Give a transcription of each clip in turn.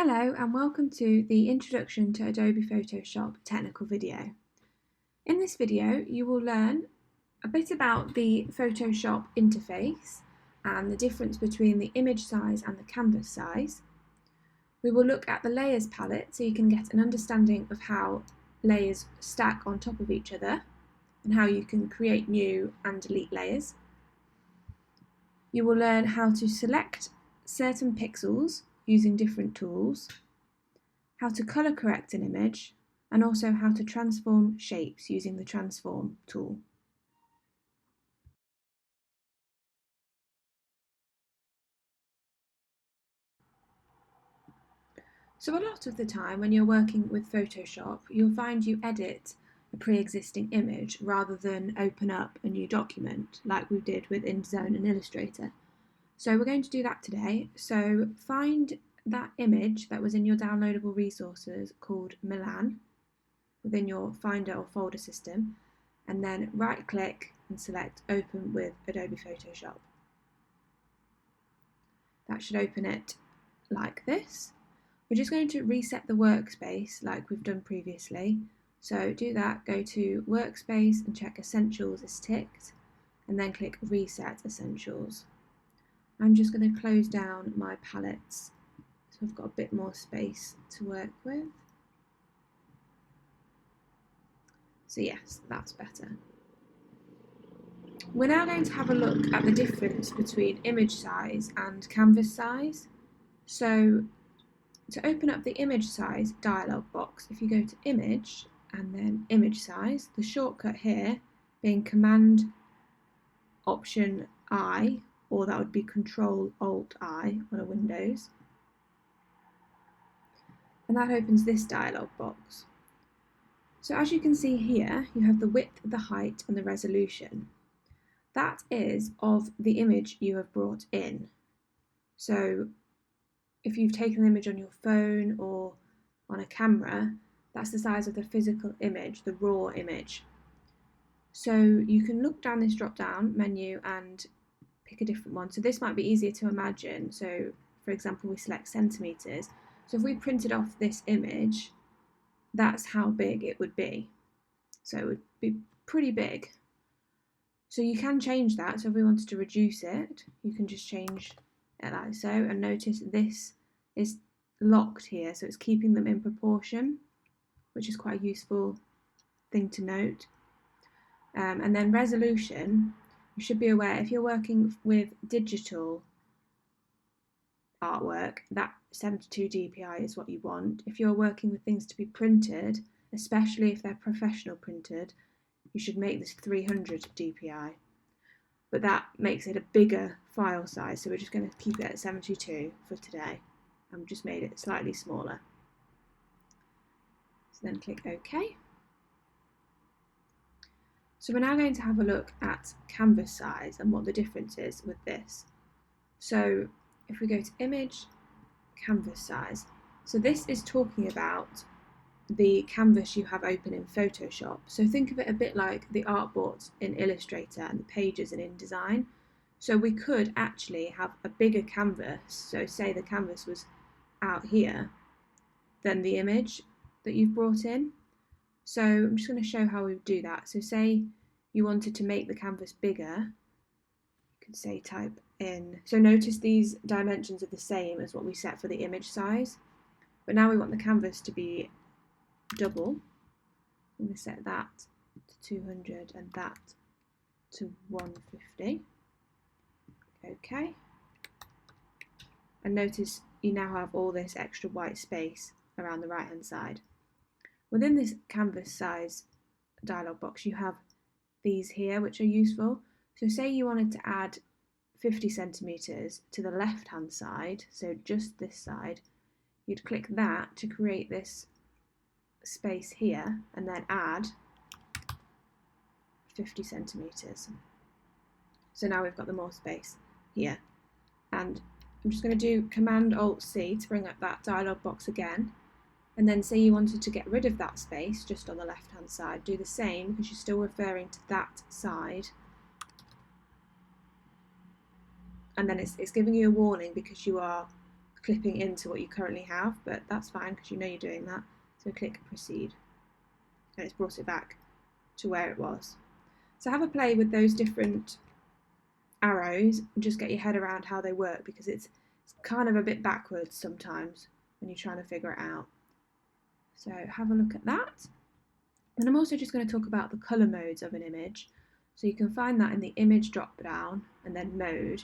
Hello and welcome to the Introduction to Adobe Photoshop technical video. In this video you will learn a bit about the Photoshop interface and the difference between the image size and the canvas size. We will look at the layers palette so you can get an understanding of how layers stack on top of each other and how you can create new and delete layers. You will learn how to select certain pixels using different tools, how to colour correct an image, and also how to transform shapes using the transform tool. So a lot of the time when you're working with Photoshop, you'll find you edit a pre-existing image rather than open up a new document like we did with InDesign and Illustrator. So we're going to do that today. So find that image that was in your downloadable resources called Milan within your Finder or folder system, and then right click and select Open with Adobe Photoshop. That should open it like this. We're just going to reset the workspace like we've done previously. So do that, go to Workspace and check Essentials is ticked, and then click Reset Essentials. I'm just going to close down my palettes so I've got a bit more space to work with. So yes, that's better. We're now going to have a look at the difference between image size and canvas size. So to open up the image size dialog box, if you go to Image and then Image Size, the shortcut here being Command Option I, or that would be Control Alt I on a Windows, and that opens this dialog box. So as you can see here, you have the width, the height, and the resolution. That is of the image you have brought in. So if you've taken an image on your phone or on a camera, that's the size of the physical image, the raw image. So you can look down this drop-down menu and pick a different one. So this might be easier to imagine. So for example, we select centimeters. So if we printed off this image, that's how big it would be. So it would be pretty big. So you can change that. So if we wanted to reduce it, you can just change it like so. And notice this is locked here, so it's keeping them in proportion, which is quite a useful thing to note. And then resolution, you should be aware if you're working with digital artwork, that 72 dpi is what you want. If you're working with things to be printed, especially if they're professional printed, you should make this 300 dpi, but that makes it a bigger file size, so we're just going to keep it at 72 for today. I've just made it slightly smaller. So then click OK. So we're now going to have a look at canvas size and what the difference is with this. So if we go to Image, Canvas Size, so this is talking about the canvas you have open in Photoshop. So think of it a bit like the artboards in Illustrator and the pages in InDesign. So we could actually have a bigger canvas, so say the canvas was out here, than the image that you've brought in. So I'm just going to show how we would do that. So say you wanted to make the canvas bigger, you could say type in, so notice these dimensions are the same as what we set for the image size, but now we want the canvas to be double. I'm going to set that to 200 and that to 150. Okay. And notice you now have all this extra white space around the right hand side. Within this canvas size dialog box, you have these here which are useful. So say you wanted to add 50 centimeters to the left hand side, so just this side, you'd click that to create this space here and then add 50 centimeters. So now we've got the more space here. And I'm just going to do Command Alt C to bring up that dialog box again. And then say you wanted to get rid of that space just on the left hand side, do the same because you're still referring to that side. And then it's giving you a warning because you are clipping into what you currently have, but that's fine because you know you're doing that. So click proceed, and it's brought it back to where it was. So have a play with those different arrows and just get your head around how they work, because it's kind of a bit backwards sometimes when you're trying to figure it out. So have a look at that. And I'm also just going to talk about the colour modes of an image. So you can find that in the image drop down and then mode.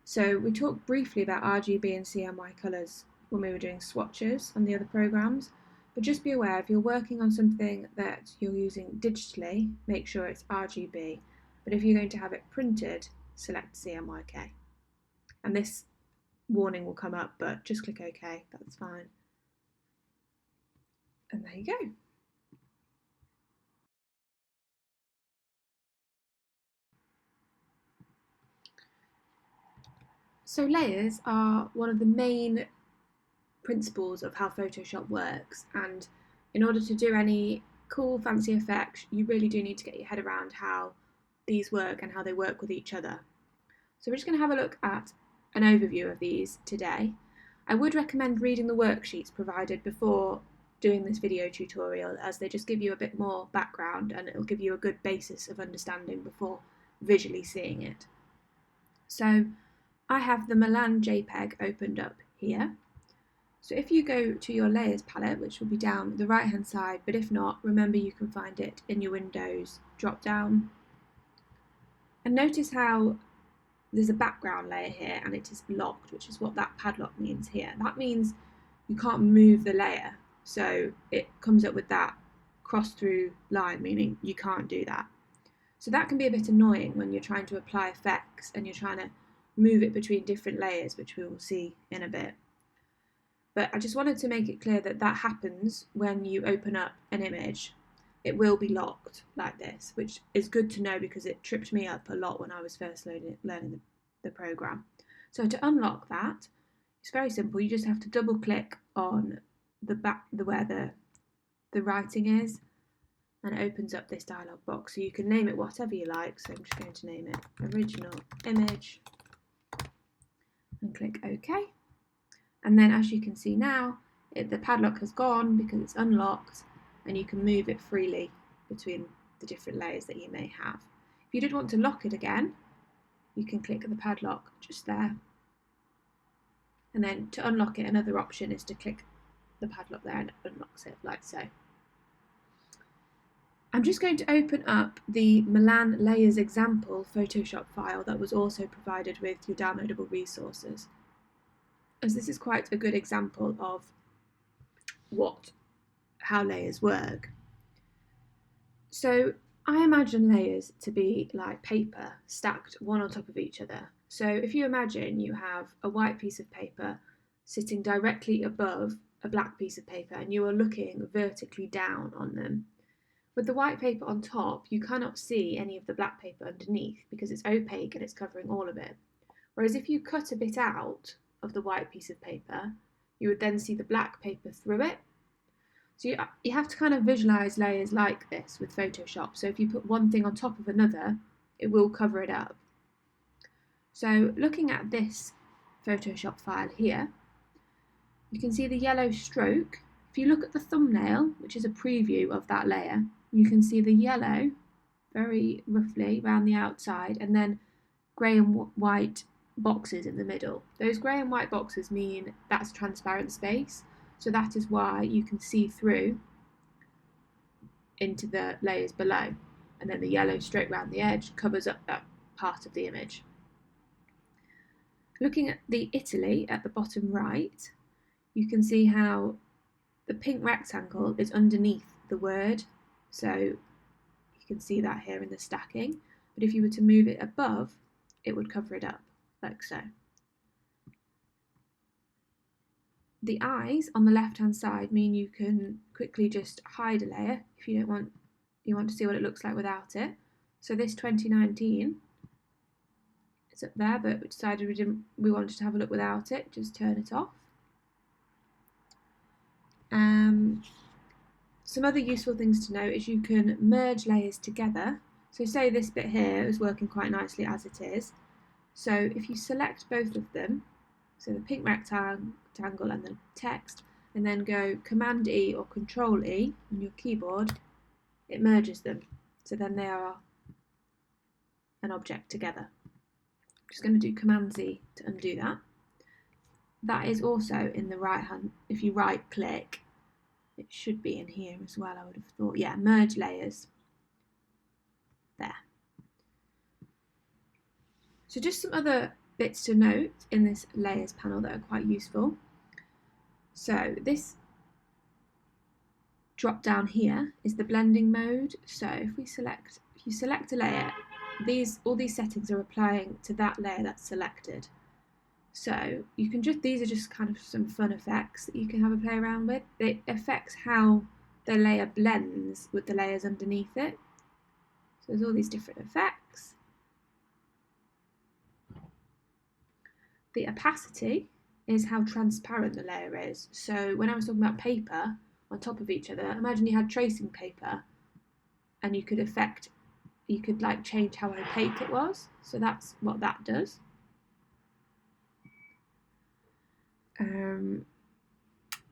So we talked briefly about RGB and CMY colours when we were doing swatches on the other programs, but just be aware if you're working on something that you're using digitally, make sure it's RGB, but if you're going to have it printed, select CMYK. And this warning will come up, but just click OK, that's fine. And there you go. So layers are one of the main principles of how Photoshop works, and in order to do any cool fancy effects, you really do need to get your head around how these work and how they work with each other. So we're just going to have a look at an overview of these today. I would recommend reading the worksheets provided before doing this video tutorial, as they just give you a bit more background and it'll give you a good basis of understanding before visually seeing it. So I have the Milan JPEG opened up here. So if you go to your layers palette, which will be down the right hand side, but if not, remember you can find it in your Windows drop down. And notice how there's a background layer here and it is locked, which is what that padlock means here. That means you can't move the layer. So it comes up with that cross through line, meaning you can't do that. So that can be a bit annoying when you're trying to apply effects and you're trying to move it between different layers, which we will see in a bit. But I just wanted to make it clear that that happens when you open up an image. It will be locked like this, which is good to know because it tripped me up a lot when I was first learning the program. So to unlock that, it's very simple. You just have to double click on where the writing is, and it opens up this dialog box. So you can name it whatever you like. So I'm just going to name it original image and click OK. And then as you can see now, the padlock has gone because it's unlocked, and you can move it freely between the different layers that you may have. If you did want to lock it again, you can click the padlock just there. And then to unlock it, another option is to click the padlock there and it unlocks it like so. I'm just going to open up the Milan Layers example Photoshop file that was also provided with your downloadable resources, as this is quite a good example of how layers work. So I imagine layers to be like paper stacked one on top of each other. So if you imagine you have a white piece of paper sitting directly above a black piece of paper and you are looking vertically down on them. With the white paper on top, you cannot see any of the black paper underneath because it's opaque and it's covering all of it. Whereas if you cut a bit out of the white piece of paper, you would then see the black paper through it. So you have to kind of visualize layers like this with Photoshop. So if you put one thing on top of another, it will cover it up. So looking at this Photoshop file here, you can see the yellow stroke. If you look at the thumbnail, which is a preview of that layer, you can see the yellow very roughly around the outside, and then grey and white boxes in the middle. Those grey and white boxes mean that's transparent space, so that is why you can see through into the layers below, and then the yellow stroke around the edge covers up that part of the image. Looking at the Italy at the bottom right, you can see how the pink rectangle is underneath the word, so you can see that here in the stacking, but if you were to move it above, it would cover it up like so. The eyes on the left hand side mean you can quickly just hide a layer if you want to see what it looks like without it. So this 2019, it's up there, but we decided we wanted to have a look without it. Just turn it off. Some other useful things to note is you can merge layers together. So say this bit here is working quite nicely as it is. So if you select both of them so the pink rectangle and the text, and then go Command E or Control E on your keyboard, it merges them. So then they are an object together. I'm just going to do Command Z to undo that. That is also in the right hand. If you right click, it should be in here as well, I would have thought. Yeah, merge layers. There. So just some other bits to note in this layers panel that are quite useful. So this drop down here is the blending mode. So if you select a layer, all these settings are applying to that layer that's selected. So you can these are just kind of some fun effects that you can have a play around with. It affects how the layer blends with the layers underneath it. So there's all these different effects. The opacity is how transparent the layer is. So when I was talking about paper on top of each other, imagine you had tracing paper and you could like change how opaque it was. So that's what that does.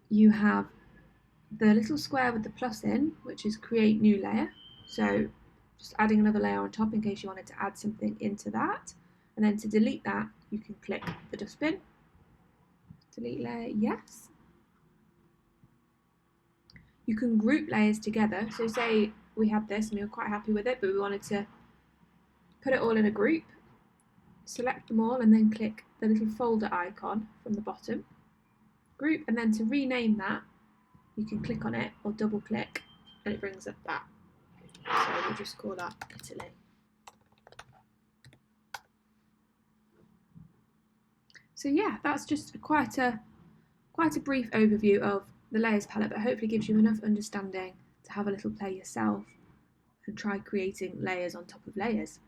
You have the little square with the plus in, which is create new layer. So just adding another layer on top in case you wanted to add something into that. And then to delete that, you can click the dustbin. Delete layer, yes. You can group layers together. So say we had this and we were quite happy with it, but we wanted to put it all in a group. Select them all and then click the little folder icon from the bottom. Group, and then to rename that, you can click on it or double click and it brings up that. So we'll just call that Italy. So yeah, that's just quite a brief overview of the layers palette, but hopefully gives you enough understanding to have a little play yourself and try creating layers on top of layers.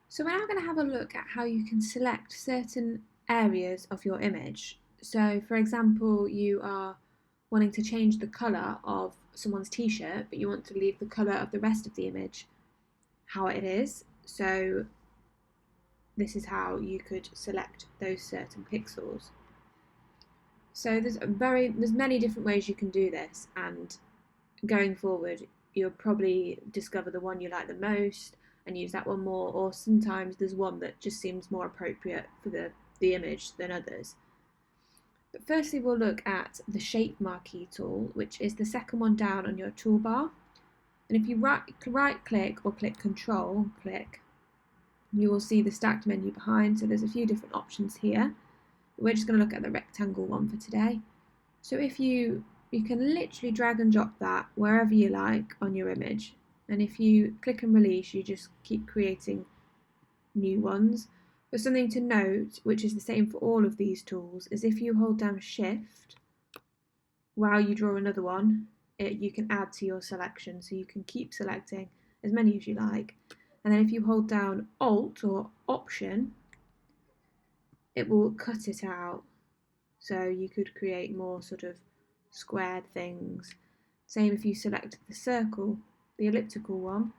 So we're now going to have a look at how you can select certain areas of your image. So for example, you are wanting to change the colour of someone's t-shirt, but you want to leave the colour of the rest of the image how it is. So this is how you could select those certain pixels. So there's many different ways you can do this, and going forward you'll probably discover the one you like the most and use that one more, or sometimes there's one that just seems more appropriate for the image than others. But firstly we'll look at the shape marquee tool, which is the second one down on your toolbar. And if you right click or click control click, you will see the stacked menu behind. So there's a few different options here. We're just going to look at the rectangle one for today. So if you can literally drag and drop that wherever you like on your image, and if you click and release, you just keep creating new ones. But something to note, which is the same for all of these tools, is if you hold down Shift while you draw another one, you can add to your selection, so you can keep selecting as many as you like. And then if you hold down Alt or Option, it will cut it out. So you could create more sort of squared things. Same if you selected the circle, the elliptical one,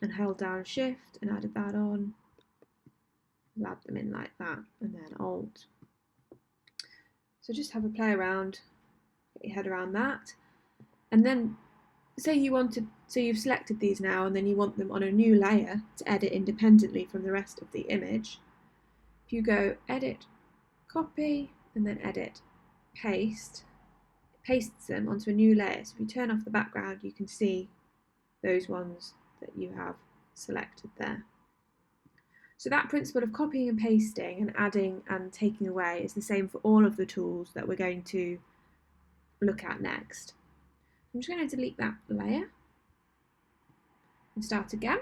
and held down Shift and added that on. Add them in like that, and then Alt. So just have a play around, get your head around that. And then say you've selected these now, and then you want them on a new layer to edit independently from the rest of the image. If you go Edit, Copy, and then Edit, Paste, it pastes them onto a new layer. So if you turn off the background, you can see those ones that you have selected there. So that principle of copying and pasting and adding and taking away is the same for all of the tools that we're going to look at next. I'm just going to delete that layer and start again.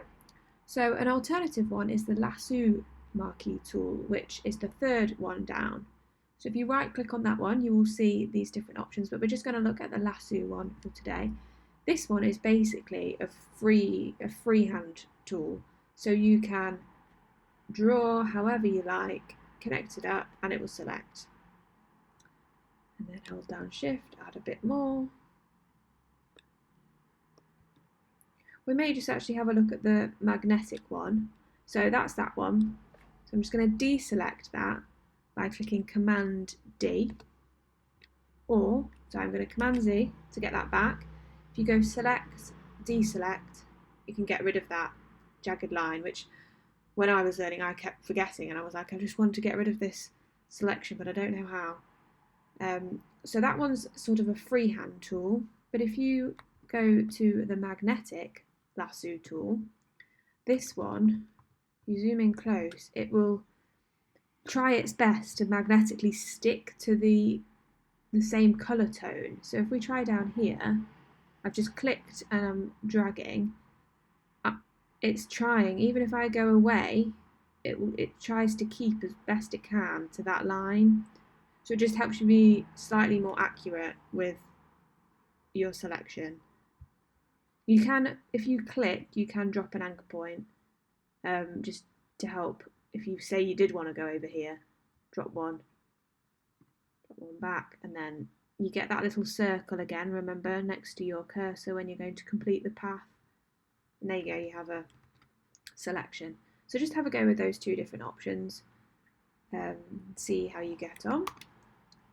So an alternative one is the lasso marquee tool, which is the third one down. So if you right click on that one, you will see these different options, but we're just going to look at the lasso one for today. This one is basically a freehand tool, so you can draw however you like, connect it up, and it will select. And then hold down Shift, add a bit more. we may just actually have a look at the magnetic one. So that's that one. So I'm just going to deselect that by clicking Command D, or, so I'm going to Command Z to get that back. If you go select, deselect, you can get rid of that jagged line, which when I was learning I kept forgetting, and I was like, I just want to get rid of this selection, but I don't know how. So that one's sort of a freehand tool, but if you go to the magnetic lasso tool, this one, you zoom in close, it will try its best to magnetically stick to the same colour tone. So if we try down here, I've just clicked and I'm dragging, it's trying, even if I go away, it tries to keep as best it can to that line. So it just helps you be slightly more accurate with your selection. You can, if you click, you can drop an anchor point, just to help. If you say you did want to go over here, drop one back, and then you get that little circle again, remember, next to your cursor when you're going to complete the path. And there you go, you have a selection. So just have a go with those two different options, see how you get on.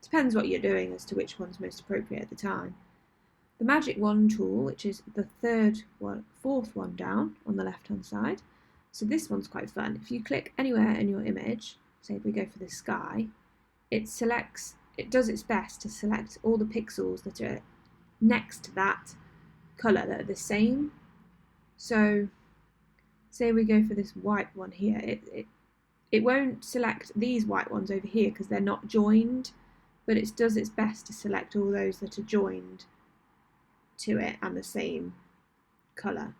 Depends what you're doing as to which one's most appropriate at the time. The magic wand tool, which is the fourth one down on the left hand side. So this one's quite fun. If you click anywhere in your image, say if we go for the sky, it does its best to select all the pixels that are next to that colour that are the same. So say we go for this white one here, it won't select these white ones over here because they're not joined, but it does its best to select all those that are joined to it and the same colour.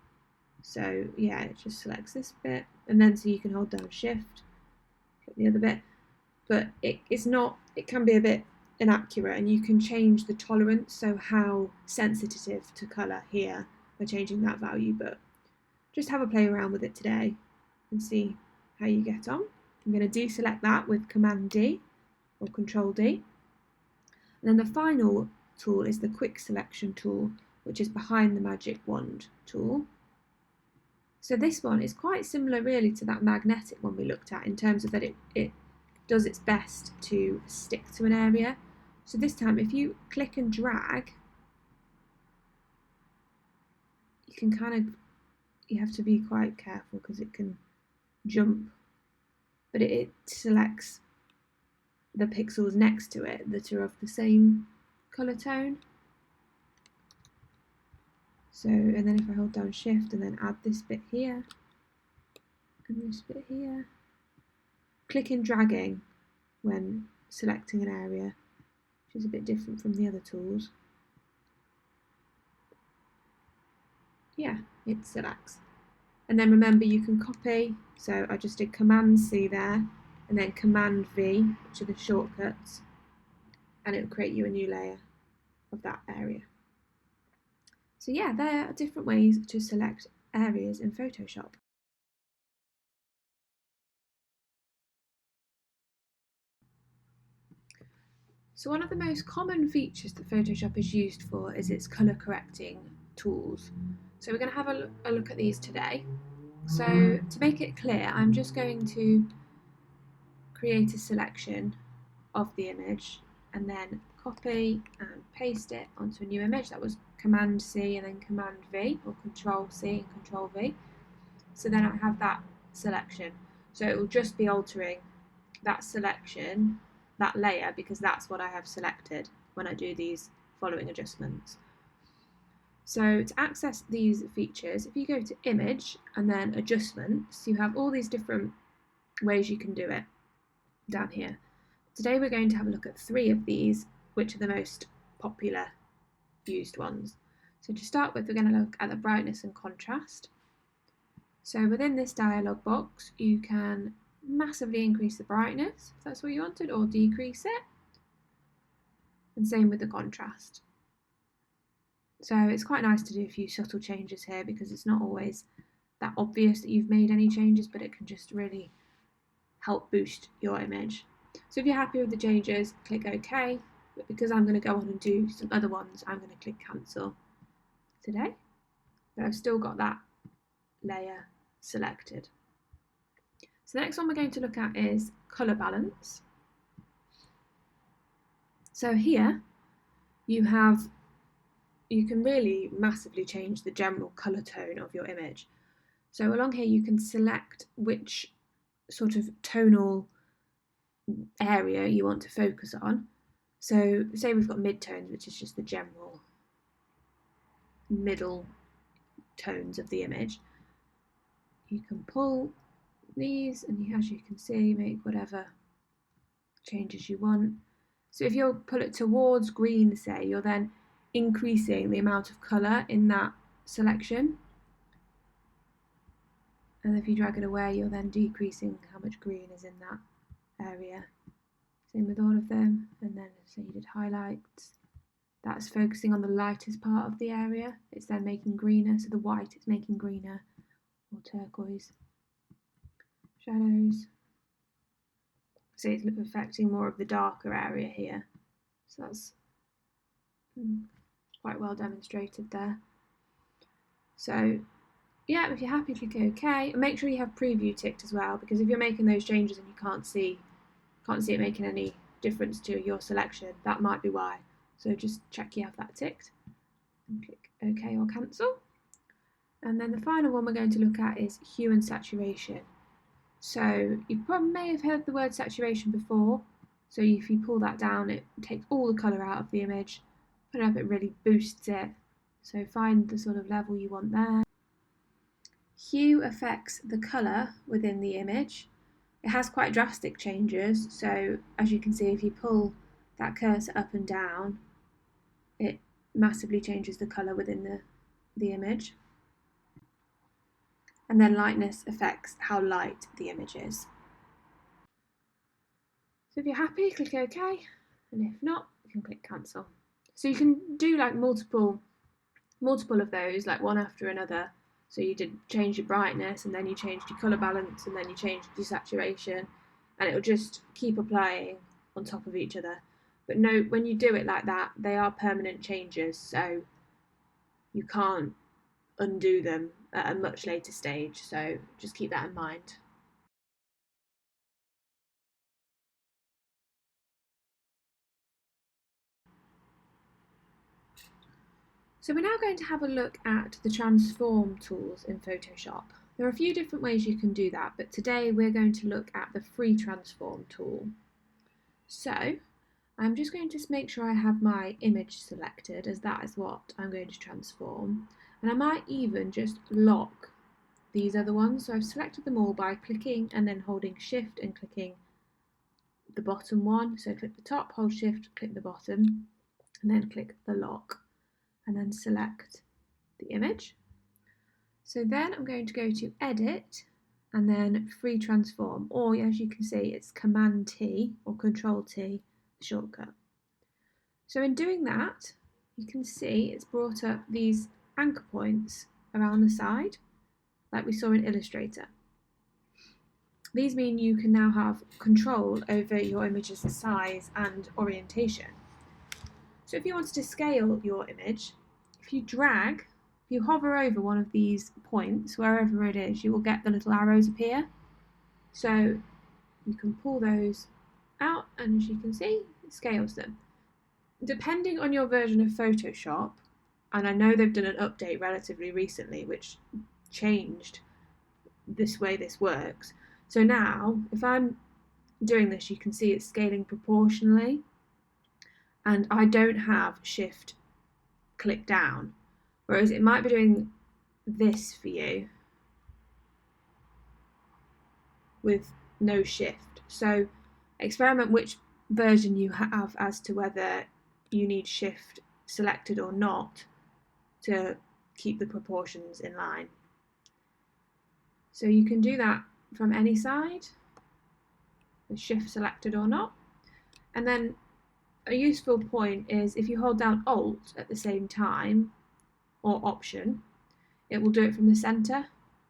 So yeah, it just selects this bit, and then so you can hold down shift, click the other bit, but it can be a bit inaccurate, and you can change the tolerance, so how sensitive to colour here by changing that value. But just have a play around with it today and see how you get on. I'm going to deselect that with Command D or Control D. And then the final tool is the quick selection tool, which is behind the magic wand tool. So this one is quite similar really to that magnetic one we looked at, in terms of that it does its best to stick to an area. So this time if you click and drag, you can you have to be quite careful because it can jump, but it selects the pixels next to it that are of the same colour tone. So, and then if I hold down shift and then add this bit here and this bit here, click and dragging when selecting an area, which is a bit different from the other tools. Yeah, it selects. And then remember, you can copy, so I just did Command C there, and then Command V, which are the shortcuts, and it will create you a new layer of that area. So yeah, there are different ways to select areas in Photoshop. So one of the most common features that Photoshop is used for is its colour correcting tools. So we're going to have a look at these today. So to make it clear, I'm just going to create a selection of the image and then copy and paste it onto a new image. That was Command C and then Command V, or Control C and Control V. So then I have that selection. So it will just be altering that selection, that layer, because that's what I have selected when I do these following adjustments. So to access these features, if you go to Image and then Adjustments, you have all these different ways you can do it down here. Today we're going to have a look at 3 of these, which are the most popular used ones. So to start with, we're going to look at the brightness and contrast. So within this dialog box, you can massively increase the brightness, if that's what you wanted, or decrease it. And same with the contrast. So it's quite nice to do a few subtle changes here, because it's not always that obvious that you've made any changes, but it can just really help boost your image. So if you're happy with the changes, click OK, but because I'm going to go on and do some other ones, I'm going to click cancel today. but I've still got that layer selected. So the next one we're going to look at is colour balance. So here you can really massively change the general colour tone of your image. So along here you can select which sort of tonal area you want to focus on. So say we've got midtones, which is just the general middle tones of the image. You can pull these and as you can see, make whatever changes you want. So if you pull it towards green, say, you're then increasing the amount of colour in that selection. And if you drag it away, you're then decreasing how much green is in that area. Same with all of them. And then say you did highlights, that's focusing on the lightest part of the area. It's then making greener, so the white it's making greener, or turquoise. Shadows, so it's affecting more of the darker area here. So that's quite well demonstrated there. So yeah, if you're happy, click OK, and make sure you have preview ticked as well, because if you're making those changes and you can't see it making any difference to your selection, that might be why. So just check you have that ticked and click OK or cancel. And then the final one we're going to look at is hue and saturation. So you probably may have heard the word saturation before. So if you pull that down, it takes all the colour out of the image. Put it up, it really boosts it. So find the sort of level you want there. Hue affects the colour within the image. It has quite drastic changes. So as you can see, if you pull that cursor up and down, it massively changes the colour within the image. And then lightness affects how light the image is. So if you're happy, click OK, and if not, you can click cancel. So you can do like multiple of those, like one after another. So you did change your brightness, and then you changed your colour balance, and then you changed your saturation, and it will just keep applying on top of each other. But note, when you do it like that, they are permanent changes, so you can't undo them at a much later stage, so just keep that in mind. So we're now going to have a look at the transform tools in Photoshop. There are a few different ways you can do that, but today we're going to look at the free transform tool. So I'm just going to make sure I have my image selected, as that is what I'm going to transform. And I might even just lock these other ones. So I've selected them all by clicking and then holding Shift and clicking the bottom one. So click the top, hold Shift, click the bottom, and then click the lock, and then select the image. So then I'm going to go to Edit and then Free Transform, or as you can see, it's Command T or Control T shortcut. So in doing that, you can see it's brought up these anchor points around the side, like we saw in Illustrator. These mean you can now have control over your image's size and orientation. So if you wanted to scale your image, if you hover over one of these points, wherever it is, you will get the little arrows appear. So you can pull those out, and as you can see, it scales them. Depending on your version of Photoshop, and I know they've done an update relatively recently which changed this way this works. So now, if I'm doing this, you can see it's scaling proportionally, and I don't have Shift click down, whereas it might be doing this for you with no Shift. So experiment which version you have as to whether you need Shift selected or not to keep the proportions in line. So you can do that from any side, with Shift selected or not. And then a useful point is if you hold down Alt at the same time, or Option, it will do it from the centre.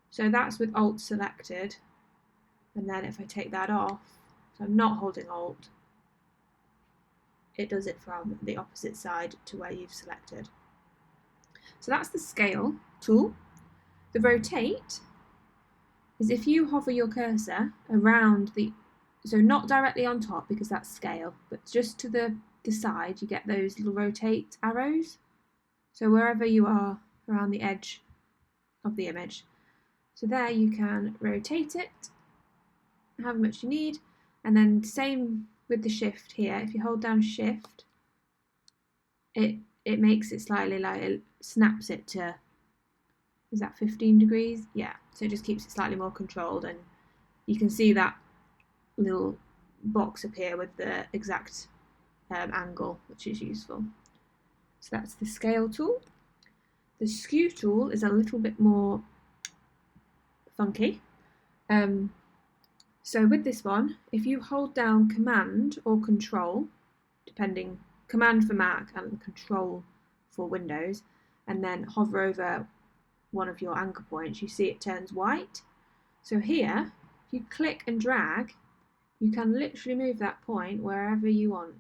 So that's with Alt selected, and then if I take that off, so I'm not holding Alt, it does it from the opposite side to where you've selected. So that's the scale. tool. The rotate is if you hover your cursor around so not directly on top because that's scale, but just to the side, you get those little rotate arrows. So wherever you are around the edge of the image. So there you can rotate it however much you need, and then same with the shift here. If you hold down shift, it makes it slightly, like it snaps it to, is that 15 degrees? Yeah, so it just keeps it slightly more controlled, and you can see that little box appear with the exact angle, which is useful. So that's the scale tool. The skew tool is a little bit more funky. So with this one, if you hold down Command or Control, depending, Command for Mac and Control for Windows, and then hover over one of your anchor points, you see it turns white. So here, if you click and drag, you can literally move that point wherever you want.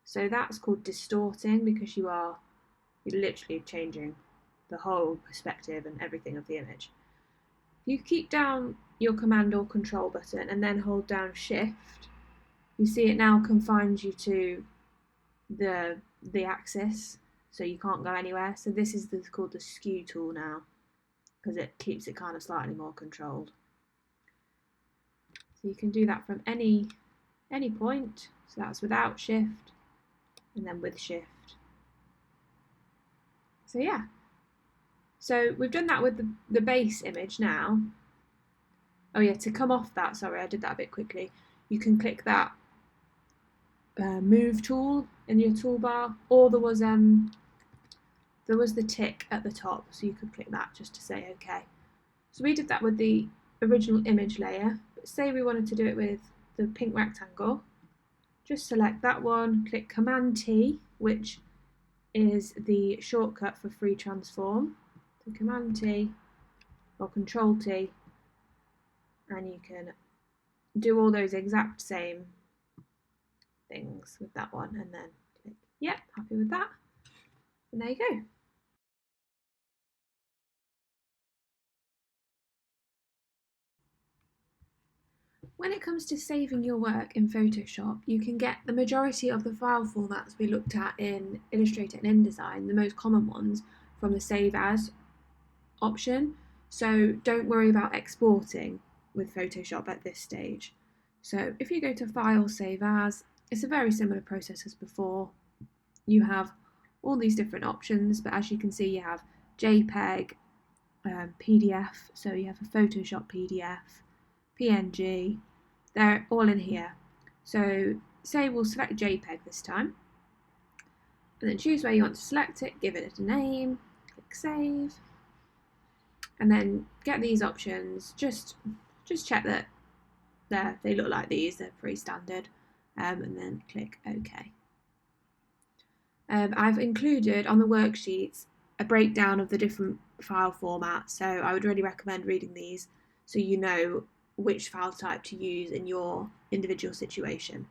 So that's called distorting, because you're literally changing the whole perspective and everything of the image. If you keep down your Command or Control button and then hold down Shift, you see it now confines you to the axis, so you can't go anywhere. So this is called the skew tool now, because it keeps it kind of slightly more controlled. So you can do that from any point. So that's without Shift and then with Shift. So yeah. So we've done that with the base image now. Oh yeah, to come off that, sorry, I did that a bit quickly. You can click that move tool in your toolbar, or there was the tick at the top, so you could click that just to say OK. So we did that with the original image layer, but say we wanted to do it with the pink rectangle, just select that one, click Command T, which is the shortcut for free transform. So Command T or Control T, and you can do all those exact same things with that one, and then click, yep, happy with that, and there you go. When it comes to saving your work in Photoshop, you can get the majority of the file formats we looked at in Illustrator and InDesign, the most common ones, from the Save As option. So don't worry about exporting with Photoshop at this stage. So if you go to File, Save As, it's a very similar process as before. You have all these different options, but as you can see, you have JPEG, PDF, so you have a Photoshop PDF, PNG, they're all in here. So say we'll select JPEG this time, and then choose where you want to select it, give it a name, click Save, and then get these options. Just check that they look like these, they're pretty standard, and then click OK. I've included on the worksheets a breakdown of the different file formats, so I would really recommend reading these so you know which file type to use in your individual situation.